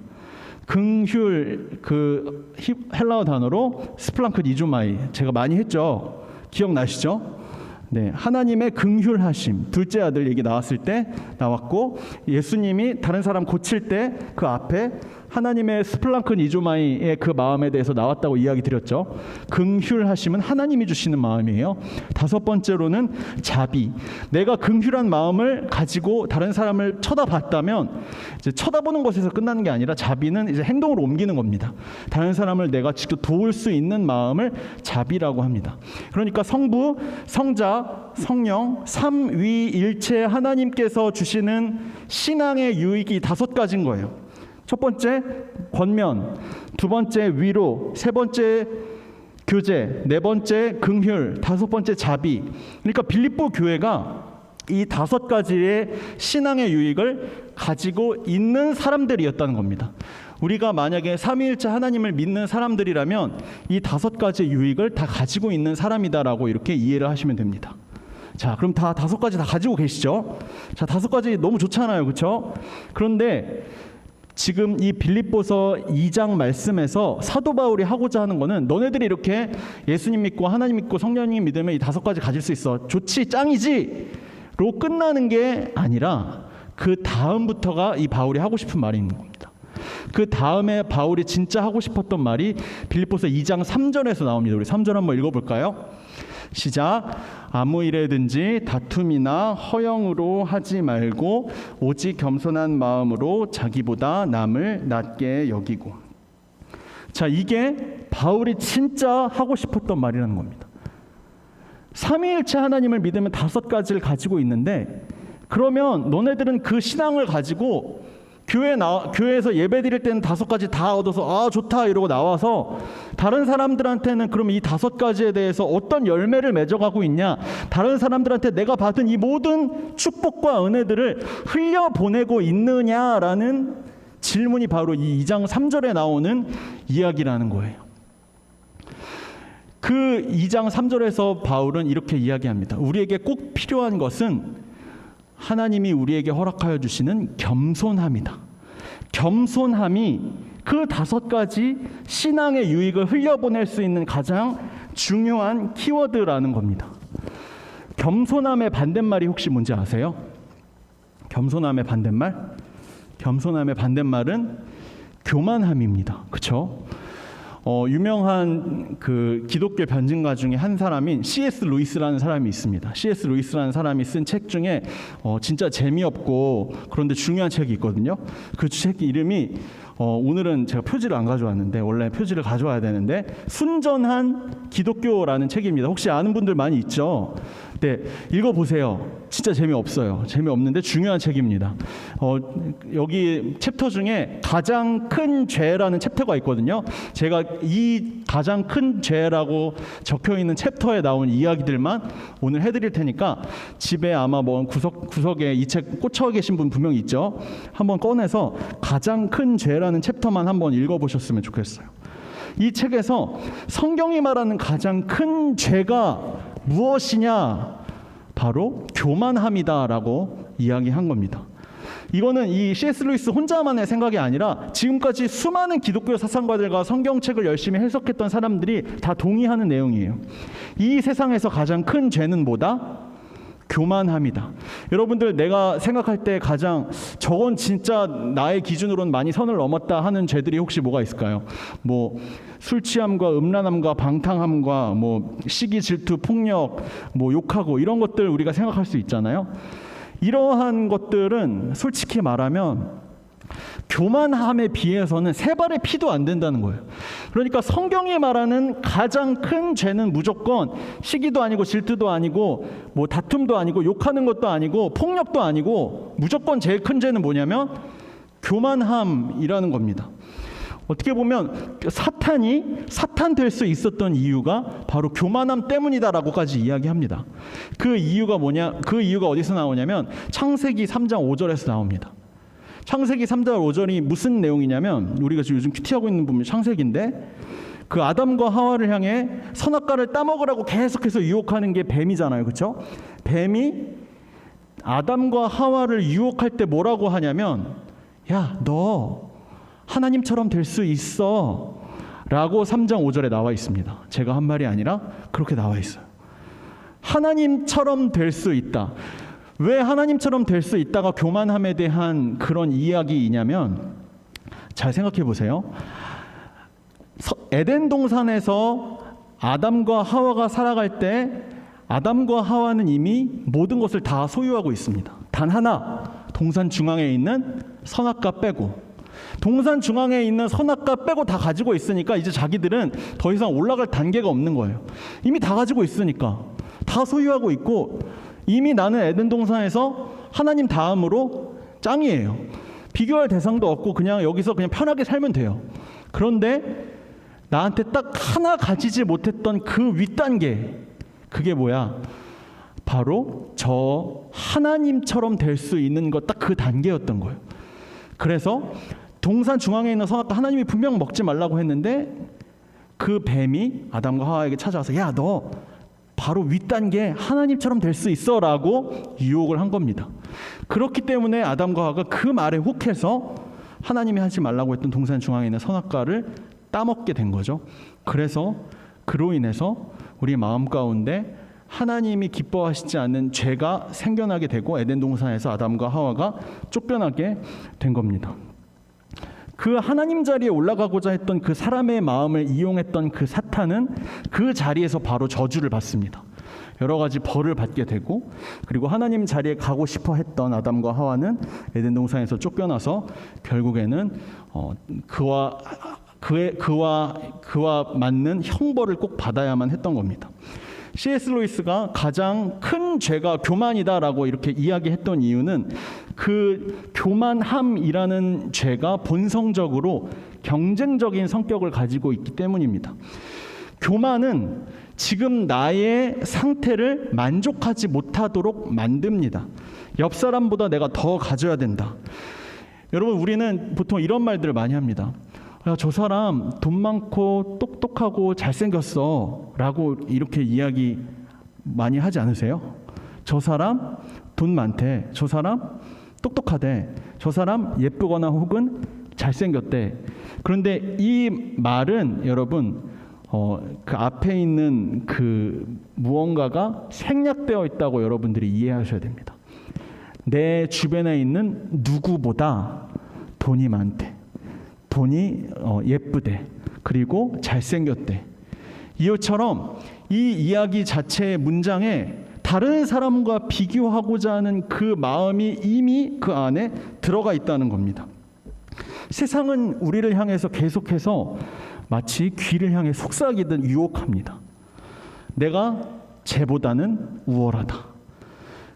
Speaker 1: 긍휼, 그 헬라어 단어로 스플랑크니조마이, 제가 많이 했죠. 기억나시죠? 네, 하나님의 긍휼하심, 둘째 아들 얘기 나왔을 때 나왔고, 예수님이 다른 사람 고칠 때 그 앞에 하나님의 스플랑큰 이조마이의 그 마음에 대해서 나왔다고 이야기 드렸죠. 긍휼하심은 하나님이 주시는 마음이에요. 다섯 번째로는 자비. 내가 긍휼한 마음을 가지고 다른 사람을 쳐다봤다면 이제 쳐다보는 것에서 끝나는 게 아니라 자비는 이제 행동으로 옮기는 겁니다. 다른 사람을 내가 직접 도울 수 있는 마음을 자비라고 합니다. 그러니까 성부, 성자, 성령, 삼위일체 하나님께서 주시는 신앙의 유익이 다섯 가지인 거예요. 첫 번째 권면, 두 번째 위로, 세 번째 교제, 네 번째 긍휼, 다섯 번째 자비. 그러니까 빌립보 교회가 이 다섯 가지의 신앙의 유익을 가지고 있는 사람들이었다는 겁니다. 우리가 만약에 삼위일체 하나님을 믿는 사람들이라면 이 다섯 가지의 유익을 다 가지고 있는 사람이다라고 이렇게 이해를 하시면 됩니다. 자, 그럼 다 다섯 가지 다 가지고 계시죠? 자, 다섯 가지 너무 좋잖아요, 그렇죠? 그런데 지금 이 빌립보서 2장 말씀에서 사도 바울이 하고자 하는 거는 너네들이 이렇게 예수님 믿고 하나님 믿고 성령님 믿으면 이 다섯 가지 가질 수 있어. 좋지, 짱이지! 로 끝나는 게 아니라 그 다음부터가 이 바울이 하고 싶은 말이 있는 겁니다. 그 다음에 바울이 진짜 하고 싶었던 말이 빌립보서 2장 3절에서 나옵니다. 우리 3절 한번 읽어볼까요? 시작. 아무 일에든지 다툼이나 허영으로 하지 말고 오직 겸손한 마음으로 자기보다 남을 낮게 여기고. 자, 이게 바울이 진짜 하고 싶었던 말이라는 겁니다. 삼위일체 하나님을 믿으면 다섯 가지를 가지고 있는데, 그러면 너네들은 그 신앙을 가지고 교회에서 예배 드릴 때는 다섯 가지 다 얻어서 아 좋다 이러고 나와서 다른 사람들한테는 그럼 이 다섯 가지에 대해서 어떤 열매를 맺어가고 있냐, 다른 사람들한테 내가 받은 이 모든 축복과 은혜들을 흘려보내고 있느냐라는 질문이 바로 이 2장 3절에 나오는 이야기라는 거예요. 그 2장 3절에서 바울은 이렇게 이야기합니다. 우리에게 꼭 필요한 것은 하나님이 우리에게 허락하여 주시는 겸손함이다. 겸손함이 그 다섯 가지 신앙의 유익을 흘려보낼 수 있는 가장 중요한 키워드라는 겁니다. 겸손함의 반대말이 혹시 뭔지 아세요? 겸손함의 반대말? 겸손함의 반대말은 교만함입니다. 그렇죠? 유명한 그 기독교 변증가 중에 한 사람인 C.S. 루이스라는 사람이 있습니다. C.S. 루이스라는 사람이 쓴 책 중에 진짜 재미없고 그런데 중요한 책이 있거든요. 그 책 이름이 오늘은 제가 표지를 안 가져왔는데 원래 표지를 가져와야 되는데 순전한 기독교라는 책입니다. 혹시 아는 분들 많이 있죠? 네, 읽어보세요. 진짜 재미없어요. 재미없는데 중요한 책입니다. 여기 챕터 중에 가장 큰 죄라는 챕터가 있거든요. 제가 이 가장 큰 죄라고 적혀있는 챕터에 나온 이야기들만 오늘 해드릴 테니까 집에 아마 뭐 구석에 이 책 꽂혀 계신 분 분명히 있죠. 한번 꺼내서 가장 큰 죄라는 챕터만 한번 읽어보셨으면 좋겠어요. 이 책에서 성경이 말하는 가장 큰 죄가 무엇이냐? 바로 교만함이다라고 이야기한 겁니다. 이거는 이 C.S. 루이스 혼자만의 생각이 아니라 지금까지 수많은 기독교 사상가들과 성경책을 열심히 해석했던 사람들이 다 동의하는 내용이에요. 이 세상에서 가장 큰 죄는 뭐다? 교만함이다. 여러분들 내가 생각할 때 가장 저건 진짜 나의 기준으로는 많이 선을 넘었다 하는 죄들이 혹시 뭐가 있을까요? 뭐 술 취함과 음란함과 방탕함과 뭐 시기 질투 폭력 뭐 욕하고 이런 것들 우리가 생각할 수 있잖아요. 이러한 것들은 솔직히 말하면 교만함에 비해서는 세 발의 피도 안 된다는 거예요. 그러니까 성경이 말하는 가장 큰 죄는 무조건 시기도 아니고 질투도 아니고 뭐 다툼도 아니고 욕하는 것도 아니고 폭력도 아니고 무조건 제일 큰 죄는 뭐냐면 교만함이라는 겁니다. 어떻게 보면 사탄 될 수 있었던 이유가 바로 교만함 때문이다라고까지 이야기합니다. 그 이유가 뭐냐? 그 이유가 어디서 나오냐면 창세기 3장 5절에서 나옵니다. 창세기 3장 5절이 무슨 내용이냐면 우리가 지금 요즘 큐티하고 있는 부분이 창세기인데 그 아담과 하와를 향해 선악과를 따먹으라고 계속해서 유혹하는 게 뱀이잖아요. 그렇죠? 뱀이 아담과 하와를 유혹할 때 뭐라고 하냐면 야, 너 하나님처럼 될 수 있어 라고 3장 5절에 나와 있습니다. 제가 한 말이 아니라 그렇게 나와 있어요. 하나님처럼 될 수 있다. 왜 하나님처럼 될 수 있다가 교만함에 대한 그런 이야기이냐면 잘 생각해 보세요. 에덴 동산에서 아담과 하와가 살아갈 때 아담과 하와는 이미 모든 것을 다 소유하고 있습니다. 단 하나, 동산 중앙에 있는 선악과 빼고. 동산 중앙에 있는 선악과 빼고 다 가지고 있으니까 이제 자기들은 더 이상 올라갈 단계가 없는 거예요. 이미 다 가지고 있으니까, 다 소유하고 있고, 이미 나는 에덴 동산에서 하나님 다음으로 짱이에요. 비교할 대상도 없고 그냥 여기서 그냥 편하게 살면 돼요. 그런데 나한테 딱 하나 가지지 못했던 그 윗단계, 그게 뭐야? 바로 저 하나님처럼 될 수 있는 것, 딱 그 단계였던 거예요. 그래서 동산 중앙에 있는 선악과, 하나님이 분명 먹지 말라고 했는데 그 뱀이 아담과 하와에게 찾아와서 야, 너 바로 윗단계 하나님처럼 될 수 있어 라고 유혹을 한 겁니다. 그렇기 때문에 아담과 하와가 그 말에 혹해서 하나님이 하지 말라고 했던 동산 중앙에 있는 선악과를 따먹게 된 거죠. 그래서 그로 인해서 우리 마음 가운데 하나님이 기뻐하시지 않는 죄가 생겨나게 되고 에덴 동산에서 아담과 하와가 쫓겨나게 된 겁니다. 그 하나님 자리에 올라가고자 했던 그 사람의 마음을 이용했던 그 사탄은 그 자리에서 바로 저주를 받습니다. 여러 가지 벌을 받게 되고, 그리고 하나님 자리에 가고 싶어 했던 아담과 하와는 에덴 동산에서 쫓겨나서 결국에는 그와 맞는 형벌을 꼭 받아야만 했던 겁니다. C.S. 루이스가 가장 큰 죄가 교만이다라고 이렇게 이야기했던 이유는 그 교만함이라는 죄가 본성적으로 경쟁적인 성격을 가지고 있기 때문입니다. 교만은 지금 나의 상태를 만족하지 못하도록 만듭니다. 옆 사람보다 내가 더 가져야 된다. 여러분, 우리는 보통 이런 말들을 많이 합니다. 야, 저 사람 돈 많고 똑똑하고 잘생겼어 라고 이렇게 이야기 많이 하지 않으세요? 저 사람 돈 많대, 저 사람 똑똑하대, 저 사람 예쁘거나 혹은 잘생겼대. 그런데 이 말은 여러분 그 앞에 있는 그 무언가가 생략되어 있다고 여러분들이 이해하셔야 됩니다. 내 주변에 있는 누구보다 돈이 많대, 돈이 예쁘대, 그리고 잘생겼대. 이처럼 이 이야기 자체의 문장에 다른 사람과 비교하고자 하는 그 마음이 이미 그 안에 들어가 있다는 겁니다. 세상은 우리를 향해서 계속해서 마치 귀를 향해 속삭이듯 유혹합니다. 내가 쟤보다는 우월하다.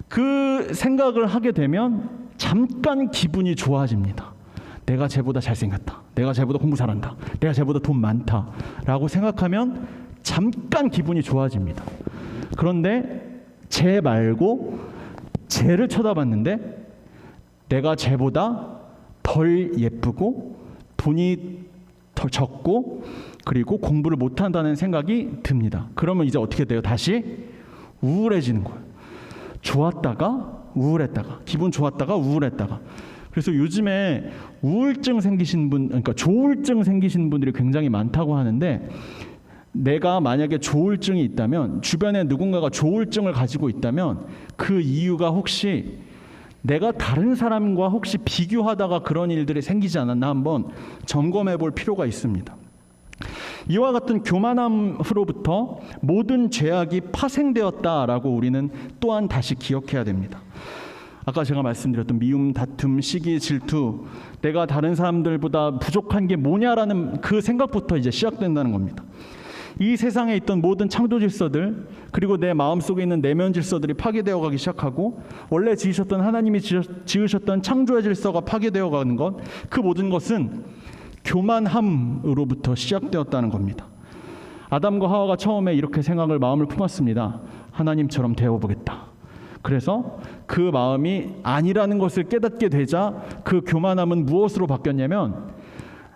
Speaker 1: 그 생각을 하게 되면 잠깐 기분이 좋아집니다. 내가 쟤보다 잘생겼다, 내가 쟤보다 공부 잘한다, 내가 쟤보다 돈 많다 라고 생각하면 잠깐 기분이 좋아집니다. 그런데 쟤 말고 쟤를 쳐다봤는데 내가 쟤보다 덜 예쁘고 돈이 더 적고 그리고 공부를 못한다는 생각이 듭니다. 그러면 이제 어떻게 돼요? 다시 우울해지는 거예요. 좋았다가 우울했다가, 기분 좋았다가 우울했다가. 그래서 요즘에 우울증 생기신 분, 그러니까 조울증 생기신 분들이 굉장히 많다고 하는데, 내가 만약에 조울증이 있다면, 주변에 누군가가 조울증을 가지고 있다면 그 이유가 혹시 내가 다른 사람과 혹시 비교하다가 그런 일들이 생기지 않았나 한번 점검해 볼 필요가 있습니다. 이와 같은 교만함으로부터 모든 죄악이 파생되었다라고 우리는 또한 다시 기억해야 됩니다. 아까 제가 말씀드렸던 미움, 다툼, 시기, 질투, 내가 다른 사람들보다 부족한 게 뭐냐라는 그 생각부터 이제 시작된다는 겁니다. 이 세상에 있던 모든 창조 질서들, 그리고 내 마음속에 있는 내면 질서들이 파괴되어 가기 시작하고, 원래 지으셨던 하나님이 지으셨던 창조의 질서가 파괴되어 가는 것, 그 모든 것은 교만함으로부터 시작되었다는 겁니다. 아담과 하와가 처음에 이렇게 마음을 품었습니다. 하나님처럼 되어보겠다. 그래서 그 마음이 아니라는 것을 깨닫게 되자 그 교만함은 무엇으로 바뀌었냐면,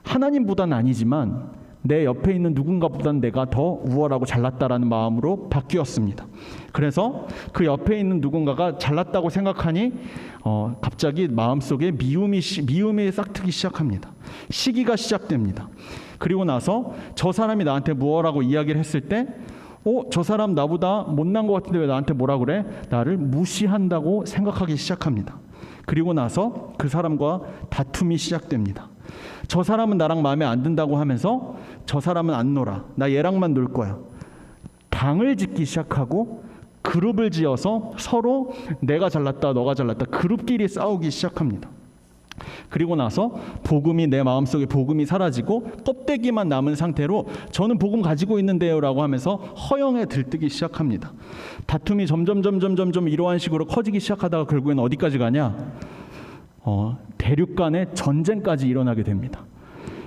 Speaker 1: 하나님보다는 아니지만 내 옆에 있는 누군가보다는 내가 더 우월하고 잘났다라는 마음으로 바뀌었습니다. 그래서 그 옆에 있는 누군가가 잘났다고 생각하니 갑자기 마음속에 미움이 싹트기 시작합니다. 시기가 시작됩니다. 그리고 나서 저 사람이 나한테 무엇라고 이야기를 했을 때 저 사람 나보다 못난 것 같은데 왜 나한테 뭐라 그래? 나를 무시한다고 생각하기 시작합니다. 그리고 나서 그 사람과 다툼이 시작됩니다. 저 사람은 나랑 마음에 안 든다고 하면서 저 사람은 안 놀아. 나 얘랑만 놀 거야. 당을 짓기 시작하고 그룹을 지어서 서로 내가 잘났다 너가 잘났다 그룹끼리 싸우기 시작합니다. 그리고 나서 복음이 내 마음속에 복음이 사라지고 껍데기만 남은 상태로 저는 복음 가지고 있는데요 라고 하면서 허영에 들뜨기 시작합니다. 다툼이 점점 이러한 식으로 커지기 시작하다가 결국엔 어디까지 가냐? 대륙 간의 전쟁까지 일어나게 됩니다.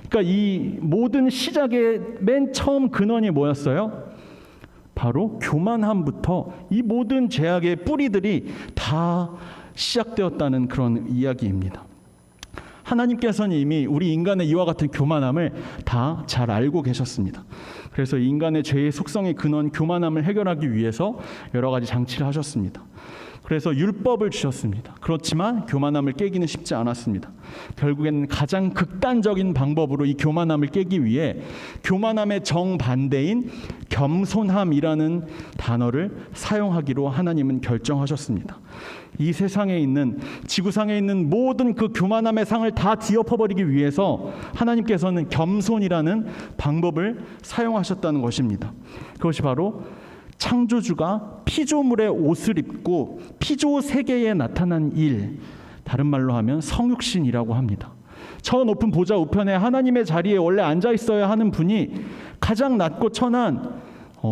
Speaker 1: 그러니까 이 모든 시작의 맨 처음 근원이 뭐였어요? 바로 교만함부터 이 모든 죄악의 뿌리들이 다 시작되었다는 그런 이야기입니다. 하나님께서는 이미 우리 인간의 이와 같은 교만함을 다 잘 알고 계셨습니다. 그래서 인간의 죄의 속성의 근원 교만함을 해결하기 위해서 여러 가지 장치를 하셨습니다. 그래서 율법을 주셨습니다. 그렇지만 교만함을 깨기는 쉽지 않았습니다. 결국에는 가장 극단적인 방법으로 이 교만함을 깨기 위해 교만함의 정반대인 겸손함이라는 단어를 사용하기로 하나님은 결정하셨습니다. 이 세상에 있는 지구상에 있는 모든 그 교만함의 상을 다 뒤엎어버리기 위해서 하나님께서는 겸손이라는 방법을 사용하셨다는 것입니다. 그것이 바로 창조주가 피조물의 옷을 입고 피조 세계에 나타난 일, 다른 말로 하면 성육신이라고 합니다. 저 높은 보좌 우편에 하나님의 자리에 원래 앉아 있어야 하는 분이 가장 낮고 천한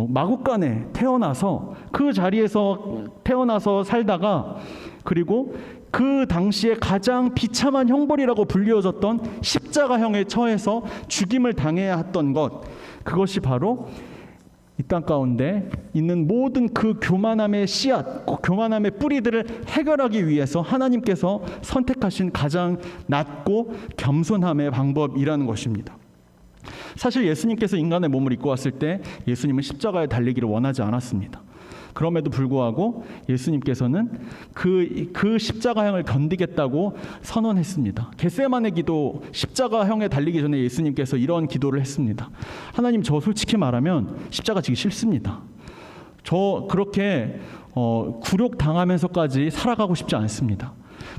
Speaker 1: 마국간에 태어나서 그 자리에서 태어나서 살다가 그리고 그 당시에 가장 비참한 형벌이라고 불리워졌던 십자가형에 처해서 죽임을 당해야 했던 것, 그것이 바로 이 땅 가운데 있는 모든 그 교만함의 씨앗, 교만함의 뿌리들을 해결하기 위해서 하나님께서 선택하신 가장 낮고 겸손함의 방법이라는 것입니다. 사실 예수님께서 인간의 몸을 입고 왔을 때 예수님은 십자가에 달리기를 원하지 않았습니다. 그럼에도 불구하고 예수님께서는 그 십자가형을 견디겠다고 선언했습니다. 겟세마네 기도 십자가형에 달리기 전에 예수님께서 이런 기도를 했습니다. 하나님, 저 솔직히 말하면 십자가 지기 싫습니다. 저 그렇게 굴욕당하면서까지 살아가고 싶지 않습니다.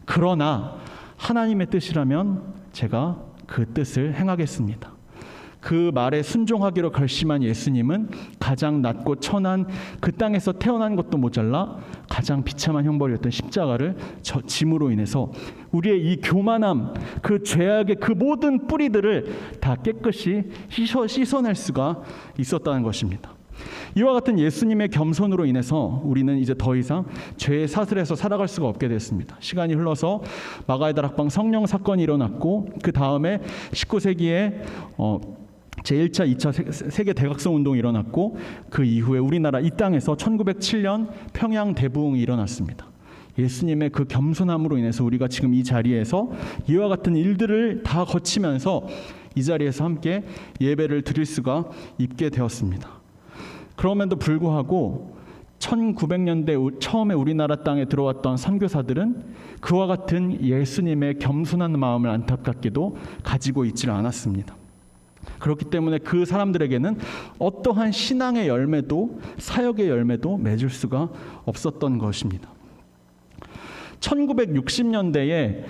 Speaker 1: 그러나 하나님의 뜻이라면 제가 그 뜻을 행하겠습니다. 그 말에 순종하기로 결심한 예수님은 가장 낮고 천한 그 땅에서 태어난 것도 모자라 가장 비참한 형벌이었던 십자가를 짐으로 인해서 우리의 이 교만함, 그 죄악의 그 모든 뿌리들을 다 깨끗이 씻어낼 수가 있었다는 것입니다. 이와 같은 예수님의 겸손으로 인해서 우리는 이제 더 이상 죄의 사슬에서 살아갈 수가 없게 됐습니다. 시간이 흘러서 마가의 다락방 성령 사건이 일어났고 그 다음에 19세기에 제1차, 2차 세계 대각성 운동이 일어났고 그 이후에 우리나라 이 땅에서 1907년 평양 대부흥이 일어났습니다. 예수님의 그 겸손함으로 인해서 우리가 지금 이 자리에서 이와 같은 일들을 다 거치면서 이 자리에서 함께 예배를 드릴 수가 있게 되었습니다. 그럼에도 불구하고 1900년대 처음에 우리나라 땅에 들어왔던 선교사들은 그와 같은 예수님의 겸손한 마음을 안타깝게도 가지고 있지를 않았습니다. 그렇기 때문에 그 사람들에게는 어떠한 신앙의 열매도 사역의 열매도 맺을 수가 없었던 것입니다. 1960년대에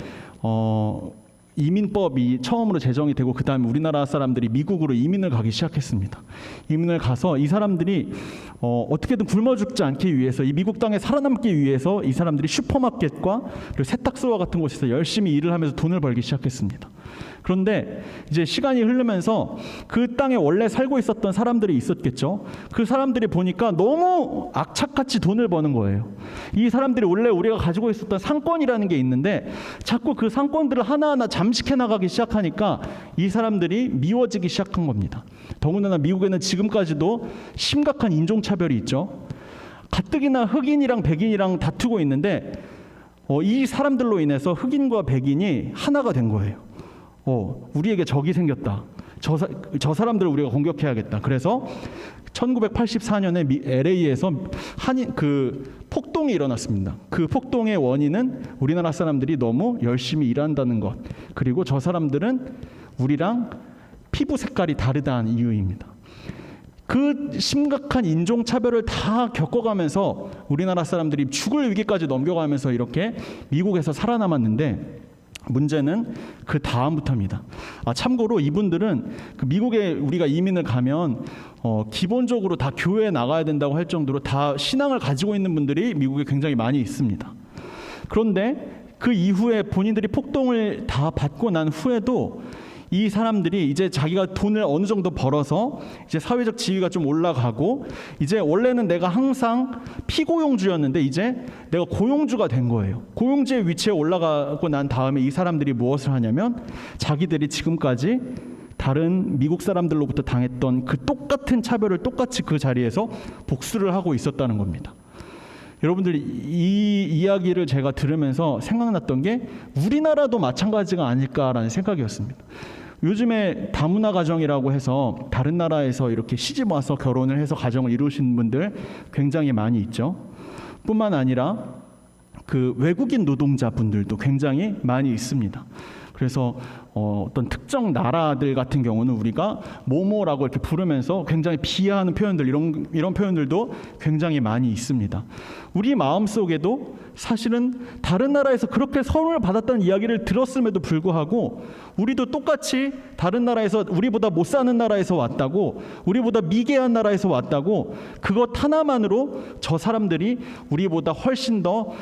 Speaker 1: 이민법이 처음으로 제정이 되고 그 다음에 우리나라 사람들이 미국으로 이민을 가기 시작했습니다. 이민을 가서 이 사람들이 어떻게든 굶어 죽지 않기 위해서 이 미국 땅에 살아남기 위해서 이 사람들이 슈퍼마켓과 그리고 세탁소와 같은 곳에서 열심히 일을 하면서 돈을 벌기 시작했습니다. 그런데 이제 시간이 흐르면서 그 땅에 원래 살고 있었던 사람들이 있었겠죠. 그 사람들이 보니까 너무 악착같이 돈을 버는 거예요. 이 사람들이 원래 우리가 가지고 있었던 상권이라는 게 있는데 자꾸 그 상권들을 하나하나 잠식해 나가기 시작하니까 이 사람들이 미워지기 시작한 겁니다. 더군다나 미국에는 지금까지도 심각한 인종차별이 있죠. 가뜩이나 흑인이랑 백인이랑 다투고 있는데 이 사람들로 인해서 흑인과 백인이 하나가 된 거예요. 우리에게 적이 생겼다. 저 사람들을 우리가 공격해야겠다. 그래서 1984년에 LA에서 폭동이 일어났습니다. 그 폭동의 원인은 우리나라 사람들이 너무 열심히 일한다는 것, 그리고 저 사람들은 우리랑 피부 색깔이 다르다는 이유입니다. 그 심각한 인종차별을 다 겪어가면서 우리나라 사람들이 죽을 위기까지 넘겨가면서 이렇게 미국에서 살아남았는데 문제는 그 다음부터입니다. 참고로 이분들은 그 미국에 우리가 이민을 가면 기본적으로 다 교회에 나가야 된다고 할 정도로 다 신앙을 가지고 있는 분들이 미국에 굉장히 많이 있습니다. 그런데 그 이후에 본인들이 폭동을 다 받고 난 후에도 이 사람들이 이제 자기가 돈을 어느 정도 벌어서 이제 사회적 지위가 좀 올라가고 이제 원래는 내가 항상 피고용주였는데 이제 내가 고용주가 된 거예요. 고용주의 위치에 올라가고 난 다음에 이 사람들이 무엇을 하냐면 자기들이 지금까지 다른 미국 사람들로부터 당했던 그 똑같은 차별을 똑같이 그 자리에서 복수를 하고 있었다는 겁니다. 여러분들 이 이야기를 제가 들으면서 생각났던 게 우리나라도 마찬가지가 아닐까라는 생각이었습니다. 요즘에 다문화 가정이라고 해서 다른 나라에서 이렇게 시집 와서 결혼을 해서 가정을 이루신 분들 굉장히 많이 있죠. 뿐만 아니라 그 외국인 노동자분들도 굉장히 많이 있습니다. 그래서 어떤 특정 나라들 같은 경우는 우리가 뭐뭐라고 이렇게 부르면서 굉장히 비하하는 표현들 이런 표현들도 굉장히 많이 있습니다. 우리 마음속에도 사실은 다른 나라에서 그렇게 선을 받았다는 이야기를 들었음에도 불구하고 우리도 똑같이 다른 나라에서 우리보다 못 사는 나라에서 왔다고 우리보다 미개한 나라에서 왔다고 그것 하나만으로 저 사람들이 우리보다 훨씬 더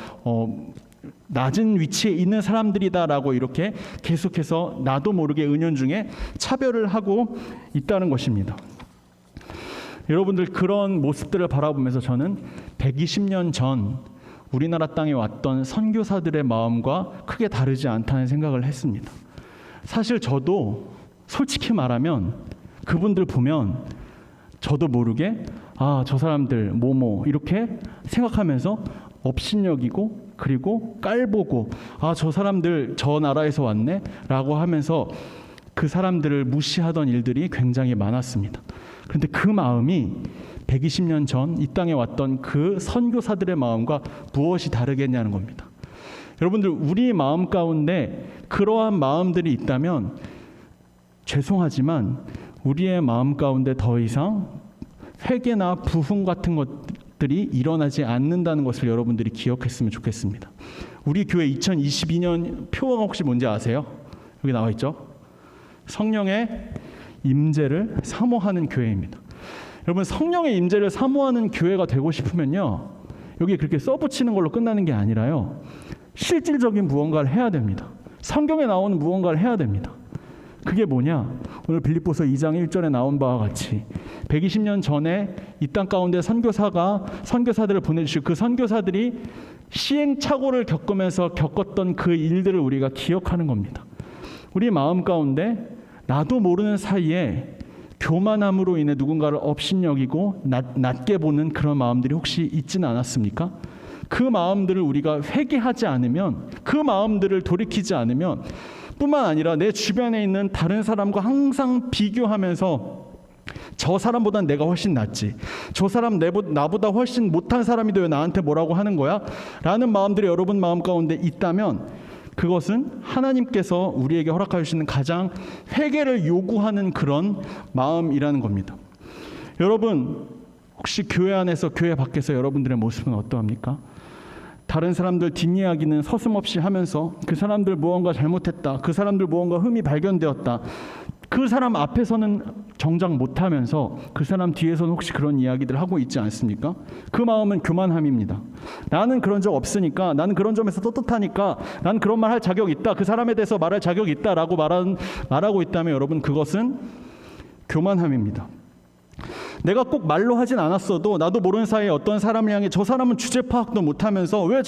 Speaker 1: 낮은 위치에 있는 사람들이다라고 이렇게 계속해서 나도 모르게 은연중에 차별을 하고 있다는 것입니다. 여러분들 그런 모습들을 바라보면서 저는 120년 전 우리나라 땅에 왔던 선교사들의 마음과 크게 다르지 않다는 생각을 했습니다. 사실 저도 솔직히 말하면 그분들 보면 저도 모르게 저 사람들 뭐뭐 이렇게 생각하면서 업신여기고 그리고 깔보고 저 사람들 저 나라에서 왔네 라고 하면서 그 사람들을 무시하던 일들이 굉장히 많았습니다. 그런데 그 마음이 120년 전 이 땅에 왔던 그 선교사들의 마음과 무엇이 다르겠냐는 겁니다. 여러분들 우리 마음 가운데 그러한 마음들이 있다면 죄송하지만 우리의 마음 가운데 더 이상 회개나 부흥 같은 것들이 일어나지 않는다는 것을 여러분들이 기억했으면 좋겠습니다. 우리 교회 2022년 표어가 혹시 뭔지 아세요? 여기 나와 있죠? 성령의 임재를 사모하는 교회입니다. 여러분 성령의 임재를 사모하는 교회가 되고 싶으면요, 여기 그렇게 써붙이는 걸로 끝나는 게 아니라요, 실질적인 무언가를 해야 됩니다. 성경에 나오는 무언가를 해야 됩니다. 그게 뭐냐? 오늘 빌립보서 2장 1절에 나온 바와 같이 120년 전에 이 땅 가운데 선교사들을 보내주시고 그 선교사들이 시행착오를 겪으면서 겪었던 그 일들을 우리가 기억하는 겁니다. 우리 마음 가운데 나도 모르는 사이에 교만함으로 인해 누군가를 업신여기고 낮게 보는 그런 마음들이 혹시 있지는 않았습니까? 그 마음들을 우리가 회개하지 않으면, 그 마음들을 돌이키지 않으면 뿐만 아니라 내 주변에 있는 다른 사람과 항상 비교하면서 저 사람보단 내가 훨씬 낫지, 저 사람 나보다 훨씬 못한 사람인데 왜 나한테 뭐라고 하는 거야? 라는 마음들이 여러분 마음 가운데 있다면 그것은 하나님께서 우리에게 허락하여 주시는 가장 회개를 요구하는 그런 마음이라는 겁니다. 여러분 혹시 교회 안에서 교회 밖에서 여러분들의 모습은 어떠합니까? 다른 사람들 뒷이야기는 서슴없이 하면서 그 사람들 무언가 잘못했다, 그 사람들 무언가 흠이 발견되었다, 그 사람 앞에서는 정작 못하면서 그 사람 뒤에서는 혹시 그런 이야기들 하고 있지 않습니까? 그 마음은 교만함입니다. 나는 그런 적 없으니까, 나는 그런 점에서 떳떳하니까, 나는 그런 말 할 자격이 있다, 그 사람에 대해서 말할 자격이 있다라고 말하고 있다면 여러분 그것은 교만함입니다. 내가 꼭 말로 하진 않았어도 나도 모르는 사이에 어떤 사람을 향해 저 사람은 주제 파악도 못하면서 왜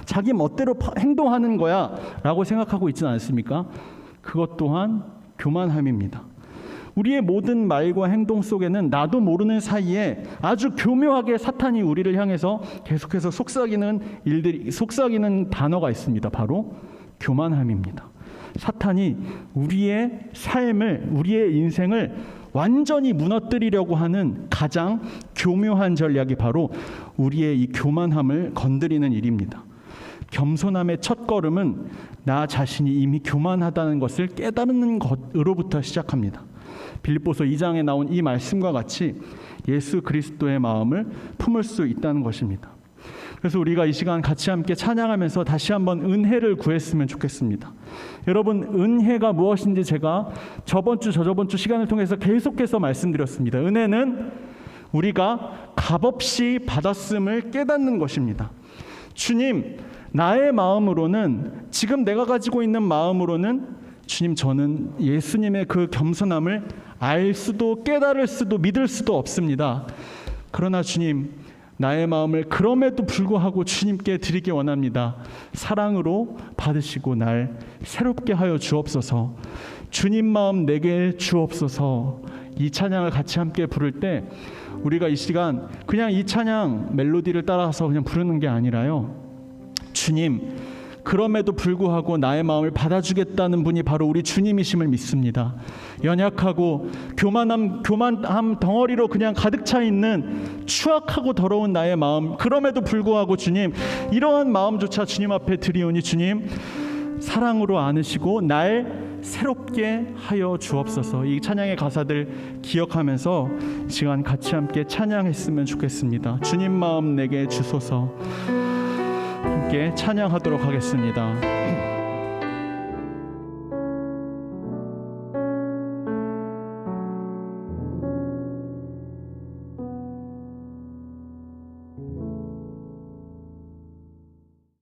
Speaker 1: 자기 멋대로 행동하는 거야 라고 생각하고 있지는 않습니까? 그것 또한 교만함입니다. 우리의 모든 말과 행동 속에는 나도 모르는 사이에 아주 교묘하게 사탄이 우리를 향해서 계속해서 속삭이는 단어가 있습니다. 바로 교만함입니다. 사탄이 우리의 삶을, 우리의 인생을 완전히 무너뜨리려고 하는 가장 교묘한 전략이 바로 우리의 이 교만함을 건드리는 일입니다. 겸손함의 첫 걸음은 나 자신이 이미 교만하다는 것을 깨달는 것으로부터 시작합니다. 빌립보서 2장에 나온 이 말씀과 같이 예수 그리스도의 마음을 품을 수 있다는 것입니다. 그래서 우리가 이 시간 같이 함께 찬양하면서 다시 한번 은혜를 구했으면 좋겠습니다. 여러분, 은혜가 무엇인지 제가 저번 주 저저번 주 시간을 통해서 계속해서 말씀드렸습니다. 은혜는 우리가 값없이 받았음을 깨닫는 것입니다. 주님, 나의 마음으로는, 지금 내가 가지고 있는 마음으로는 주님, 저는 예수님의 그 겸손함을 알 수도 깨달을 수도 믿을 수도 없습니다. 그러나 주님, 나의 마음을 그럼에도 불구하고 주님께 드리기 원합니다. 사랑으로 받으시고 날 새롭게 하여 주옵소서. 주님 마음 내게 주옵소서. 이 찬양을 같이 함께 부를 때 우리가 이 시간 그냥 이 찬양 멜로디를 따라서 그냥 부르는 게 아니라요, 주님, 그럼에도 불구하고 나의 마음을 받아주겠다는 분이 바로 우리 주님이심을 믿습니다. 연약하고 교만함 덩어리로 그냥 가득 차 있는 추악하고 더러운 나의 마음, 그럼에도 불구하고 주님, 이러한 마음조차 주님 앞에 드리오니 주님, 사랑으로 안으시고 날 새롭게 하여 주옵소서. 이 찬양의 가사들 기억하면서 이 시간 같이 함께 찬양했으면 좋겠습니다. 주님 마음 내게 주소서. 함께 찬양하도록 하겠습니다.